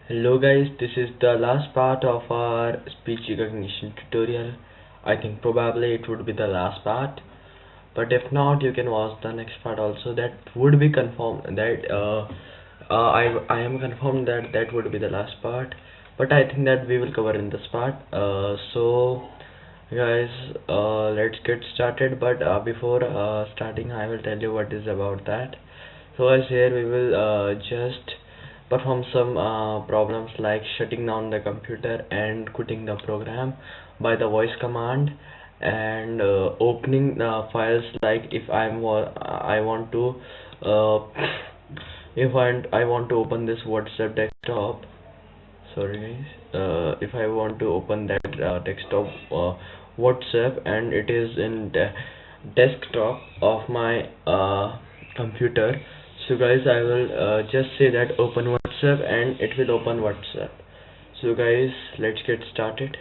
Hello guys, this is the last part of our speech recognition tutorial. I think probably it would be the last part, but if not, you can watch the next part also. That would be confirmed that I am confirmed that that would be the last part, but I think that we will cover in this part. So guys, let's get started. But before starting, I will tell you what is about that. So as here we will just perform some problems like shutting down the computer and quitting the program by the voice command, and opening files, like if I want to uh, if I want to open this WhatsApp desktop. Sorry guys, if I want to open that desktop WhatsApp, and it is in the desktop of my computer. So guys, I will just say that open WhatsApp, and it will open WhatsApp. So guys, let's get started.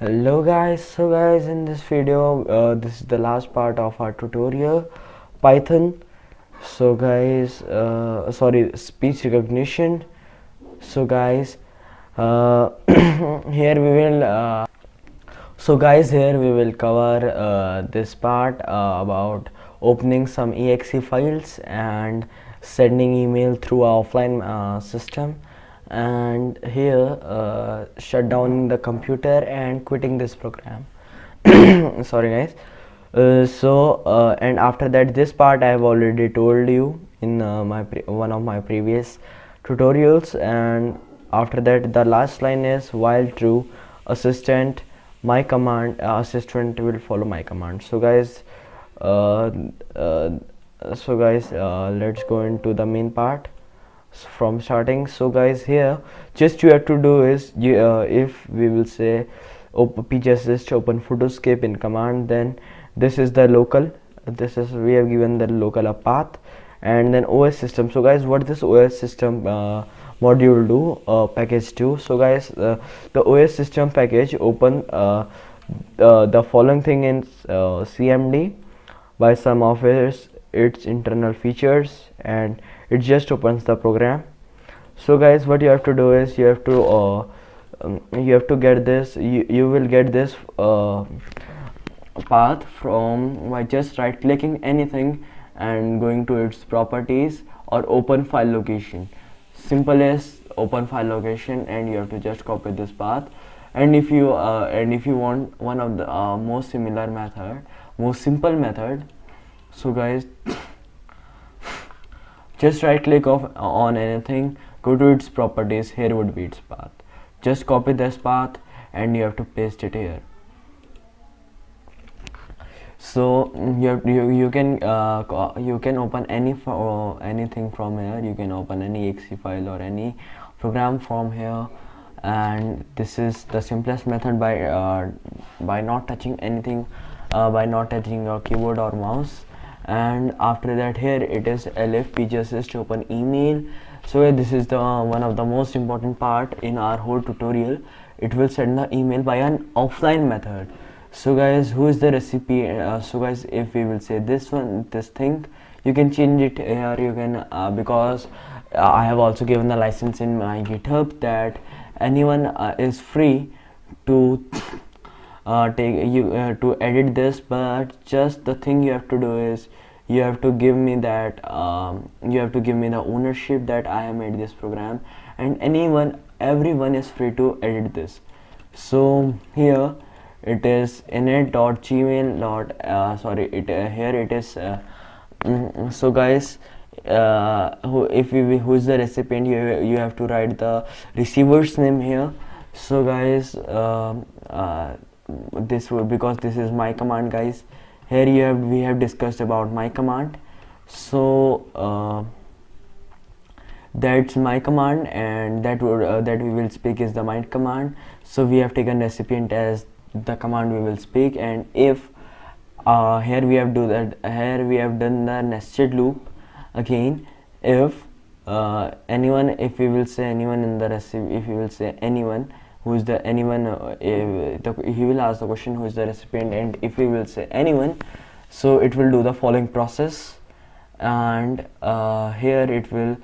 Hello guys, so guys, in this video this is the last part of our tutorial Python. So guys, sorry, speech recognition. So guys, here we will here we will cover this part about opening some exe files and sending email through our offline system, and here shut down the computer and quitting this program. Sorry guys. And after that, this part I have already told you in one of my previous tutorials, and after that the last line is while true assistant my command assistant will follow my command. So guys, let's go into the main part from starting. So guys, here just you have to do is if we will say pjsist open photoscape in command, then this is the local, we have given the local a path, and then OS system. So guys, what this OS system module do, package do? So guys, the OS system package open the following thing in cmd by some of its internal features, and it just opens the program. So guys, what you have to do is you have to get this, you will get this path from by just right clicking anything and going to its properties or open file location. Simple as open file location, and you have to just copy this path. And if you want one of the most simple method, so guys, just right click on anything, go to its properties, here would be its path. Just copy this path and you have to paste it here. So you can open anything from here. You can open any exe file or any program from here, and this is the simplest method by not touching anything, by not touching your keyboard or mouse. And after that, here it is elif pjassist open email. So this is the one of the most important part in our whole tutorial. It will send the email by an offline method. So guys, who is the recipe? So guys, if we will say this thing, you can change it here. You can because I have also given the license in my GitHub that anyone is free to to edit this, but just the thing you have to do is you have to give me that you have to give me the ownership that I have made this program, and everyone is free to edit this. So here it is init.gmail. Here it is so guys, who is the recipient, you have to write the receiver's name here. So guys, this will, because this is my command guys, here we have discussed about my command. So that's my command, and that we will speak is the my command. So we have taken recipient as the command we will speak. And if here we have done the nested loop again. If anyone, if we will say anyone in the recipe, if we will say anyone, who is the anyone, he will ask the question who is the recipient, and if we will say anyone, so it will do the following process. And here it will,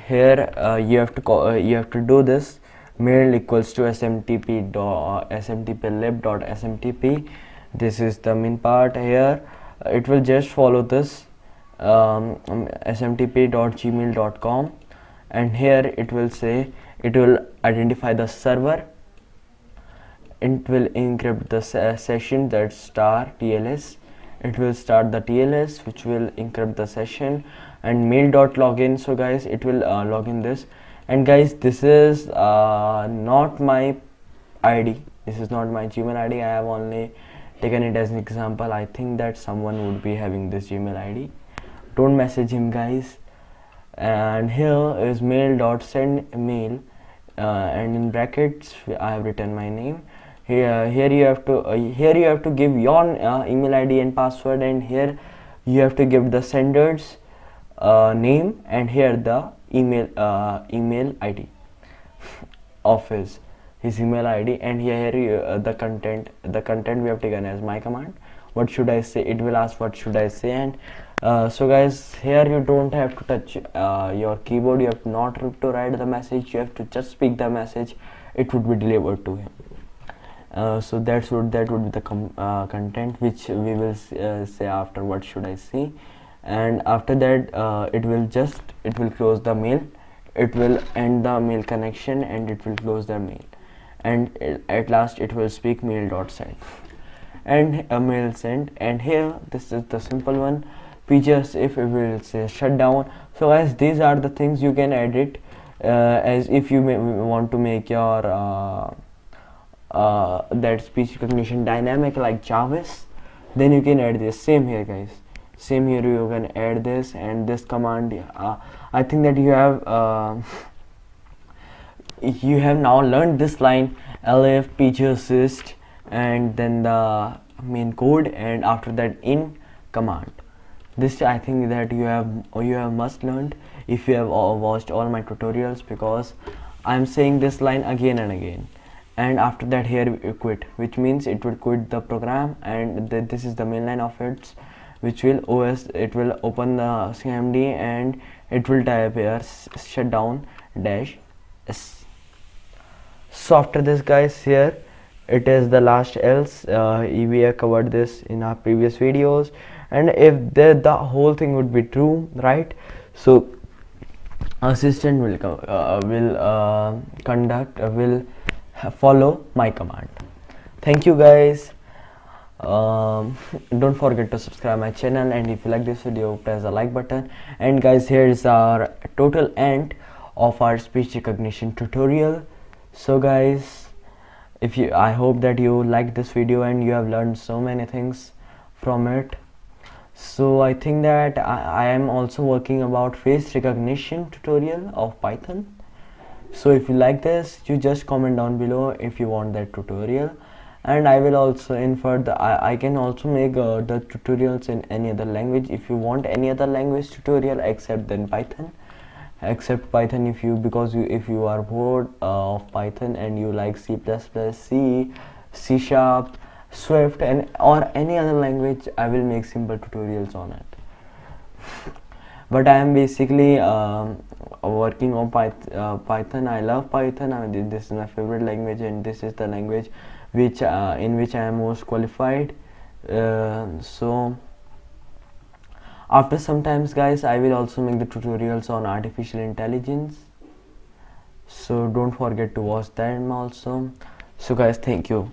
here you have to you have to do this mail equals to smtp.smtplib.smtp. This is the main part. Here it will just follow this smtp.gmail.com, and here it will say, it will identify the server, it will encrypt the session, that's star TLS. It will start the TLS which will encrypt the session, and mail.login. So guys, it will log in this. And guys, this is not my ID, this is not my Gmail ID. I have only taken it as an example. I think that someone would be having this Gmail ID. Don't message him, guys. And here is mail.send mail, and in brackets I have written my name. Here you have to give your email ID and password, and here you have to give the sender's name, and here the email ID of his email ID. And here the content we have taken as my command. What should I say? It will ask what should I say. And so guys, here you don't have to touch your keyboard, you have not to write the message, you have to just speak the message, it would be delivered to him. So that would be the content which we will say after what should I say. And after that it will close the mail, it will end the mail connection, and it will close the mail, and at last it will speak mail.send and a mail sent. And here this is the simple one. Just if we will say shutdown. So as these are the things you can edit, as if you want to make your that speech recognition dynamic like Jarvis, then you can add this. Same here, guys, same here, you can add this. And this command, I think that you have now learned this line, lf pgassist, and then the main code, and after that in command. This I think that you have must learned if you have watched all my tutorials, because I am saying this line again and again. And after that here you quit, which means it will quit the program, and this is the main line of it, which will it will open the cmd, and it will type here shutdown -s. So after this, guys, here it is the last else. We have covered this in our previous videos, and if the whole thing would be true, right, so assistant will follow my command. Thank you, guys. Don't forget to subscribe my channel, and if you like this video, press the like button. And guys, here is our total end of our speech recognition tutorial. So guys, I hope that you liked this video and you have learned so many things from it. So I think that I am also working about face recognition tutorial of Python. So if you like this, you just comment down below if you want that tutorial, and I will also I can also make the tutorials in any other language. If you want any other language tutorial except Python, if you are bored of Python and you like C++, C Sharp, Swift, or any other language, I will make simple tutorials on it. But I am basically working on Python. I love Python. This is my favorite language, and this is the language which in which I am most qualified. So after some times, guys, I will also make the tutorials on artificial intelligence, so don't forget to watch them also. So guys, thank you.